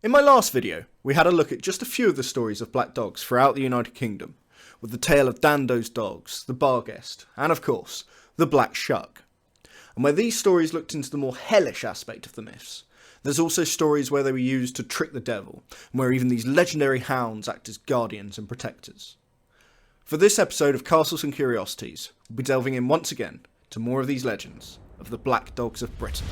In my last video, we had a look at just a few of the stories of black dogs throughout the United Kingdom, with the tale of Dando's dogs, the Barghest, and of course, the Black Shuck. And where these stories looked into the more hellish aspect of the myths, there's also stories where they were used to trick the devil, and where even these legendary hounds act as guardians and protectors. For this episode of Castles and Curiosities, we'll be delving in once again to more of these legends of the black dogs of Britain.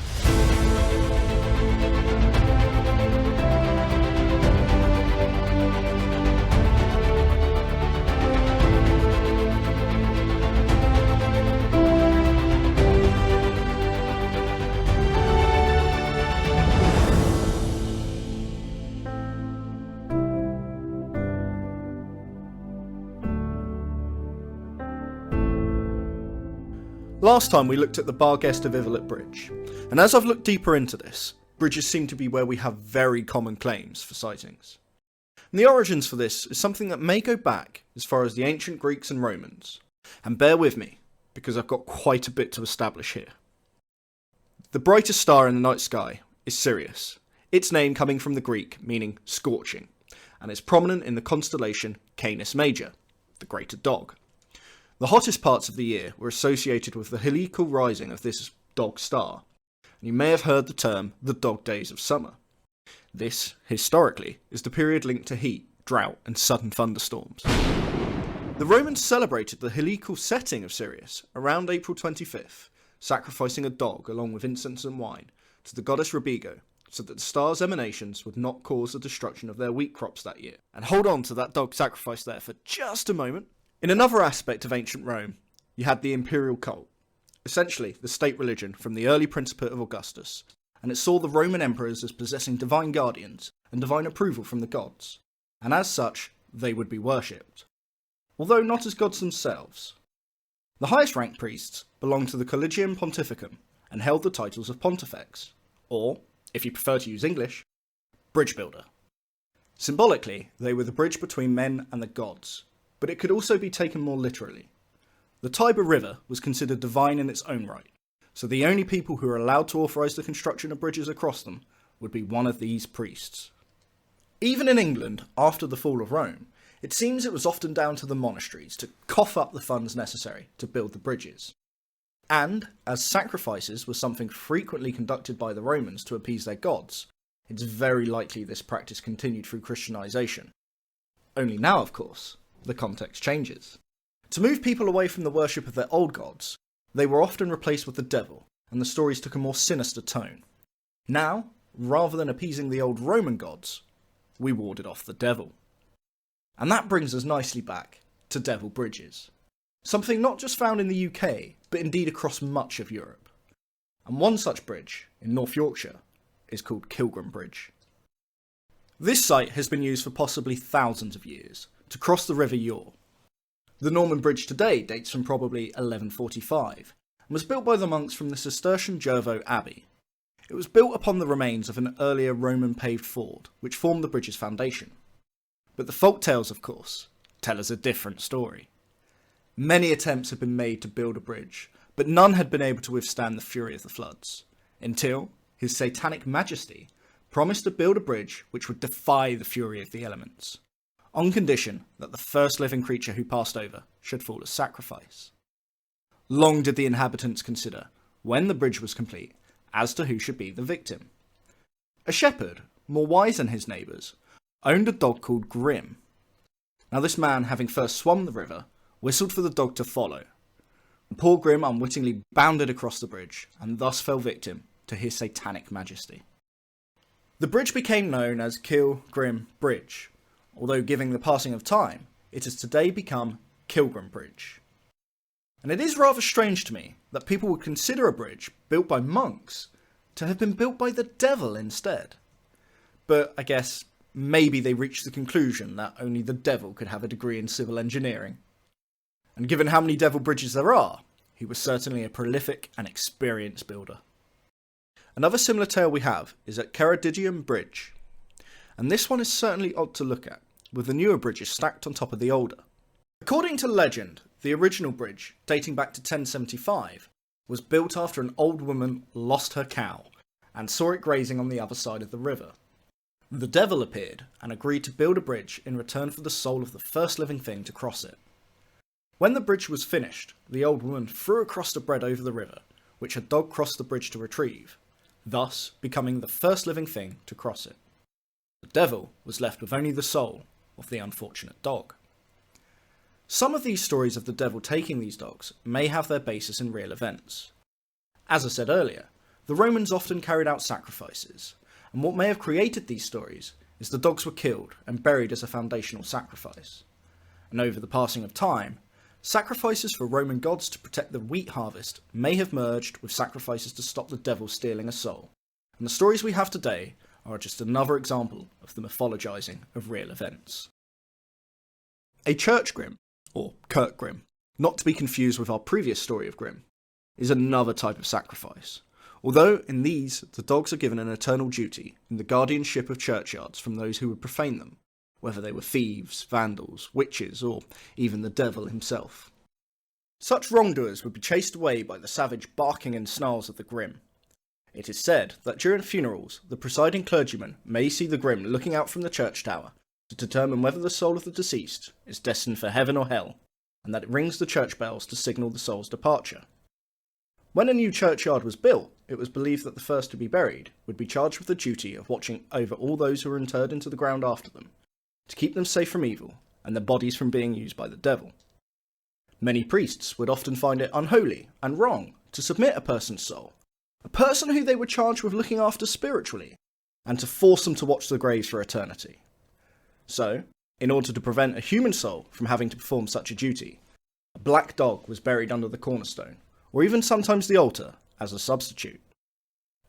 Last time we looked at the Barghest of Gellert Bridge, and as I've looked deeper into this, bridges seem to be where we have very common claims for sightings. And the origins for this is something that may go back as far as the ancient Greeks and Romans, and bear with me, because I've got quite a bit to establish here. The brightest star in the night sky is Sirius, its name coming from the Greek meaning scorching, and is prominent in the constellation Canis Major, the greater dog. The hottest parts of the year were associated with the heliacal rising of this dog star, and you may have heard the term the dog days of summer. This, historically, is the period linked to heat, drought and sudden thunderstorms. The Romans celebrated the heliacal setting of Sirius around April 25th, sacrificing a dog along with incense and wine to the goddess Rebigo, so that the star's emanations would not cause the destruction of their wheat crops that year. And hold on to that dog sacrifice there for just a moment. In another aspect of ancient Rome, you had the imperial cult, essentially the state religion from the early principate of Augustus, and it saw the Roman emperors as possessing divine guardians and divine approval from the gods, and as such, they would be worshipped, although not as gods themselves. The highest ranked priests belonged to the Collegium Pontificum and held the titles of Pontifex, or, if you prefer to use English, bridge builder. Symbolically, they were the bridge between men and the gods, but it could also be taken more literally. The Tiber River was considered divine in its own right, so the only people who were allowed to authorise the construction of bridges across them would be one of these priests. Even in England, after the fall of Rome, it seems it was often down to the monasteries to cough up the funds necessary to build the bridges. And, as sacrifices were something frequently conducted by the Romans to appease their gods, it's very likely this practice continued through Christianisation. Only now, of course, the context changes. To move people away from the worship of their old gods, they were often replaced with the devil, and the stories took a more sinister tone. Now, rather than appeasing the old Roman gods, we warded off the devil. And that brings us nicely back to devil bridges. Something not just found in the UK, but indeed across much of Europe. And one such bridge, in North Yorkshire, is called Killgrim Bridge. This site has been used for possibly thousands of years, to cross the River Yore. The Norman Bridge today dates from probably 1145 and was built by the monks from the Cistercian Jervo Abbey. It was built upon the remains of an earlier Roman paved ford which formed the bridge's foundation. But the folk tales, of course, tell us a different story. Many attempts had been made to build a bridge, but none had been able to withstand the fury of the floods, until His Satanic Majesty promised to build a bridge which would defy the fury of the elements, on condition that the first living creature who passed over should fall as sacrifice. Long did the inhabitants consider, when the bridge was complete, as to who should be the victim. A shepherd, more wise than his neighbours, owned a dog called Grim. Now this man, having first swum the river, whistled for the dog to follow. Poor Grim unwittingly bounded across the bridge, and thus fell victim to His Satanic Majesty. The bridge became known as Killgrim Bridge, although giving the passing of time, it has today become Killgrim Bridge. And it is rather strange to me that people would consider a bridge built by monks to have been built by the devil instead. But I guess maybe they reached the conclusion that only the devil could have a degree in civil engineering. And given how many devil bridges there are, he was certainly a prolific and experienced builder. Another similar tale we have is at Keradidium Bridge, and this one is certainly odd to look at, with the newer bridges stacked on top of the older. According to legend, the original bridge, dating back to 1075, was built after an old woman lost her cow and saw it grazing on the other side of the river. The devil appeared and agreed to build a bridge in return for the soul of the first living thing to cross it. When the bridge was finished, the old woman threw a crust of bread over the river, which a dog crossed the bridge to retrieve, thus becoming the first living thing to cross it. The devil was left with only the soul of the unfortunate dog. Some of these stories of the devil taking these dogs may have their basis in real events. As I said earlier, the Romans often carried out sacrifices, and what may have created these stories is the dogs were killed and buried as a foundational sacrifice. And over the passing of time, sacrifices for Roman gods to protect the wheat harvest may have merged with sacrifices to stop the devil stealing a soul. And the stories we have today are just another example of the mythologizing of real events. A Churchgrim, or Kirkgrim, not to be confused with our previous story of Grim, is another type of sacrifice. Although in these, the dogs are given an eternal duty in the guardianship of churchyards from those who would profane them, whether they were thieves, vandals, witches, or even the devil himself. Such wrongdoers would be chased away by the savage barking and snarls of the Grim. It is said that during funerals, the presiding clergyman may see the Grim looking out from the church tower to determine whether the soul of the deceased is destined for heaven or hell, and that it rings the church bells to signal the soul's departure. When a new churchyard was built, it was believed that the first to be buried would be charged with the duty of watching over all those who were interred into the ground after them, to keep them safe from evil and their bodies from being used by the devil. Many priests would often find it unholy and wrong to submit a person's soul, a person who they were charged with looking after spiritually, and to force them to watch the graves for eternity. So, in order to prevent a human soul from having to perform such a duty, a black dog was buried under the cornerstone, or even sometimes the altar, as a substitute.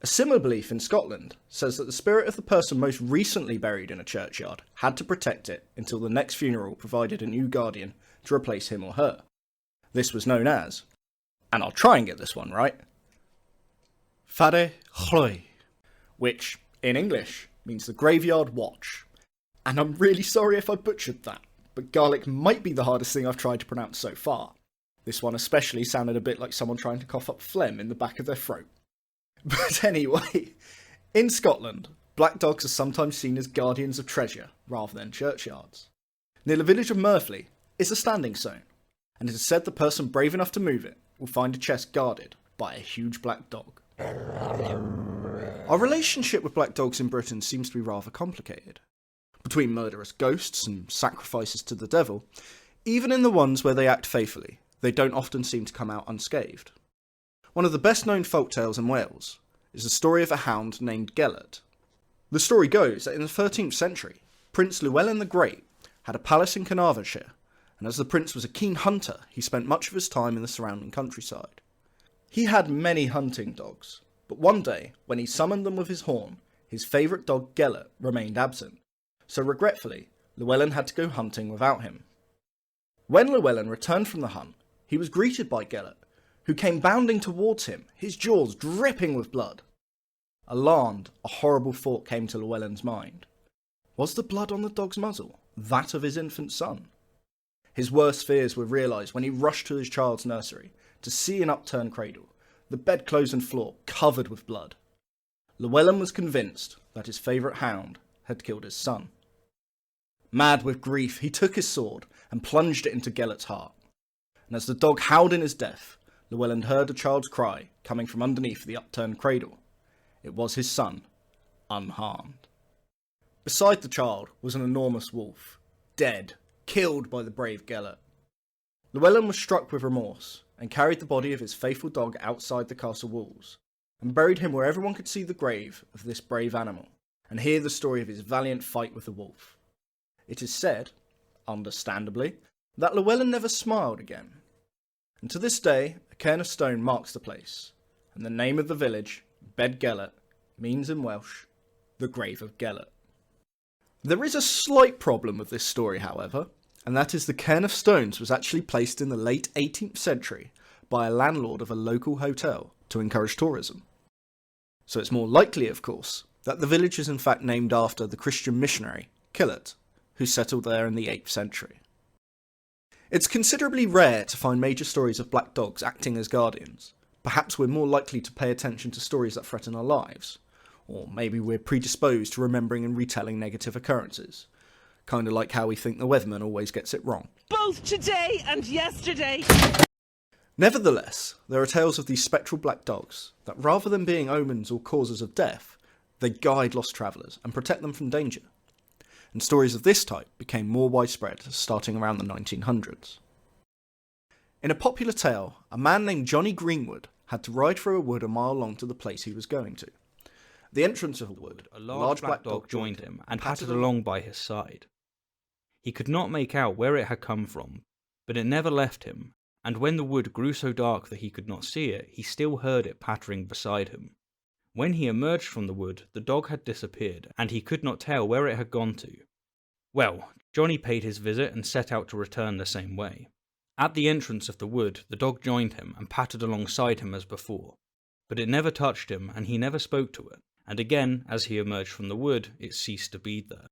A similar belief in Scotland says that the spirit of the person most recently buried in a churchyard had to protect it until the next funeral provided a new guardian to replace him or her. This was known as, and I'll try and get this one right, Fade Chloi, which, in English, means the graveyard watch. And I'm really sorry if I butchered that, but Gaelic might be the hardest thing I've tried to pronounce so far. This one especially sounded a bit like someone trying to cough up phlegm in the back of their throat. But anyway, in Scotland, black dogs are sometimes seen as guardians of treasure rather than churchyards. Near the village of Murphley is a standing stone, and it is said the person brave enough to move it will find a chest guarded by a huge black dog. Our relationship with black dogs in Britain seems to be rather complicated. Between murderous ghosts and sacrifices to the devil, even in the ones where they act faithfully, they don't often seem to come out unscathed. One of the best known folktales in Wales is the story of a hound named Gellert. The story goes that in the 13th century, Prince Llewellyn the Great had a palace in Carnarvonshire, and as the prince was a keen hunter, he spent much of his time in the surrounding countryside. He had many hunting dogs, but one day, when he summoned them with his horn, his favourite dog Gellert remained absent, so regretfully, Llewellyn had to go hunting without him. When Llewellyn returned from the hunt, he was greeted by Gellert, who came bounding towards him, his jaws dripping with blood. Alarmed, a horrible thought came to Llewellyn's mind. Was the blood on the dog's muzzle that of his infant son? His worst fears were realised when he rushed to his child's nursery to see an upturned cradle, the bedclothes and floor covered with blood. Llewellyn was convinced that his favourite hound had killed his son. Mad with grief, he took his sword and plunged it into Gellert's heart. And as the dog howled in his death, Llewellyn heard a child's cry coming from underneath the upturned cradle. It was his son, unharmed. Beside the child was an enormous wolf, dead, killed by the brave Gellert. Llewellyn was struck with remorse and carried the body of his faithful dog outside the castle walls and buried him where everyone could see the grave of this brave animal and hear the story of his valiant fight with the wolf. It is said, understandably, that Llewellyn never smiled again. And to this day, a cairn of stone marks the place, and the name of the village, Bed Gellert, means in Welsh, the grave of Gellert. There is a slight problem with this story, however, and that is the cairn of stones was actually placed in the late 18th century by a landlord of a local hotel to encourage tourism. So it's more likely, of course, that the village is in fact named after the Christian missionary, Gellert, who settled there in the 8th century. It's considerably rare to find major stories of black dogs acting as guardians. Perhaps we're more likely to pay attention to stories that threaten our lives, Or maybe we're predisposed to remembering and retelling negative occurrences. Kind of like how we think the weatherman always gets it wrong. Both today and yesterday! Nevertheless, there are tales of these spectral black dogs that rather than being omens or causes of death, they guide lost travellers and protect them from danger. And stories of this type became more widespread starting around the 1900s. In a popular tale, a man named Johnny Greenwood had to ride through a wood a mile long to the place he was going to. At the entrance of the wood, a large black dog joined him and pattered along by his side. He could not make out where it had come from, but it never left him, and when the wood grew so dark that he could not see it, he still heard it pattering beside him. When he emerged from the wood, the dog had disappeared, and he could not tell where it had gone to. Well, Johnny paid his visit and set out to return the same way. At the entrance of the wood, the dog joined him and pattered alongside him as before, but it never touched him and he never spoke to it, and again, as he emerged from the wood, it ceased to be there.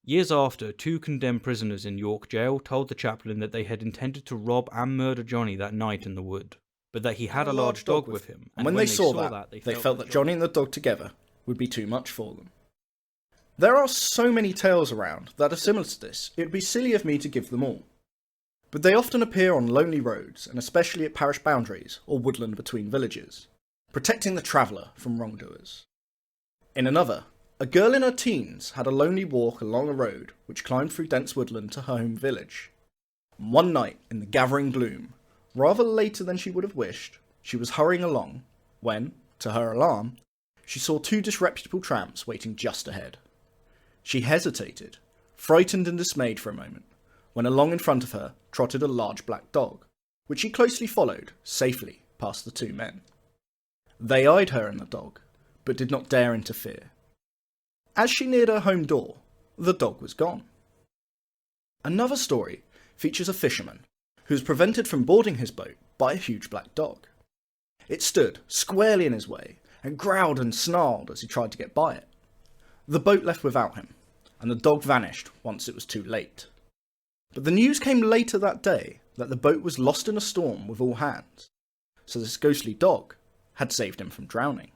Years after, 2 condemned prisoners in York jail told the chaplain that they had intended to rob and murder Johnny that night in the wood, but that he had a large dog with him, and when they saw that, they felt that Johnny and the dog together would be too much for them. There are so many tales around that are similar to this, it would be silly of me to give them all. But they often appear on lonely roads, and especially at parish boundaries or woodland between villages, protecting the traveller from wrongdoers. In another, a girl in her teens had a lonely walk along a road which climbed through dense woodland to her home village. And one night, in the gathering gloom, rather later than she would have wished, she was hurrying along, when, to her alarm, she saw 2 disreputable tramps waiting just ahead. She hesitated, frightened and dismayed for a moment, when along in front of her trotted a large black dog, which she closely followed, safely past the 2 men. They eyed her and the dog, but did not dare interfere. As she neared her home door, the dog was gone. Another story features a fisherman who was prevented from boarding his boat by a huge black dog. It stood squarely in his way and growled and snarled as he tried to get by it. The boat left without him, and the dog vanished once it was too late. But the news came later that day that the boat was lost in a storm with all hands, so this ghostly dog had saved him from drowning.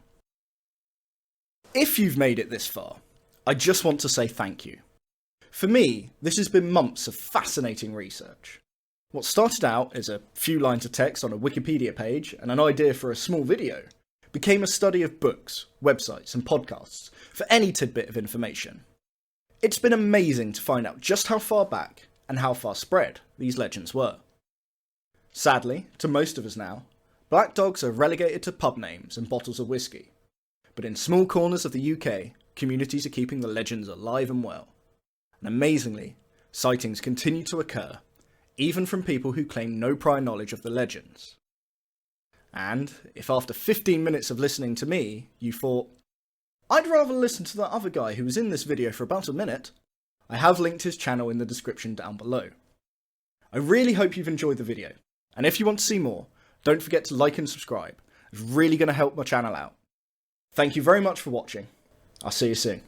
If you've made it this far, I just want to say thank you. For me, this has been months of fascinating research. What started out as a few lines of text on a Wikipedia page and an idea for a small video became a study of books, websites and podcasts for any tidbit of information. It's been amazing to find out just how far back and how far spread these legends were. Sadly, to most of us now, black dogs are relegated to pub names and bottles of whiskey. But in small corners of the UK, communities are keeping the legends alive and well. And amazingly, sightings continue to occur, even from people who claim no prior knowledge of the legends. And if after 15 minutes of listening to me, you thought, I'd rather listen to that other guy who was in this video for about a minute, I have linked his channel in the description down below. I really hope you've enjoyed the video, and if you want to see more, don't forget to like and subscribe. It's really going to help my channel out. Thank you very much for watching. I'll see you soon.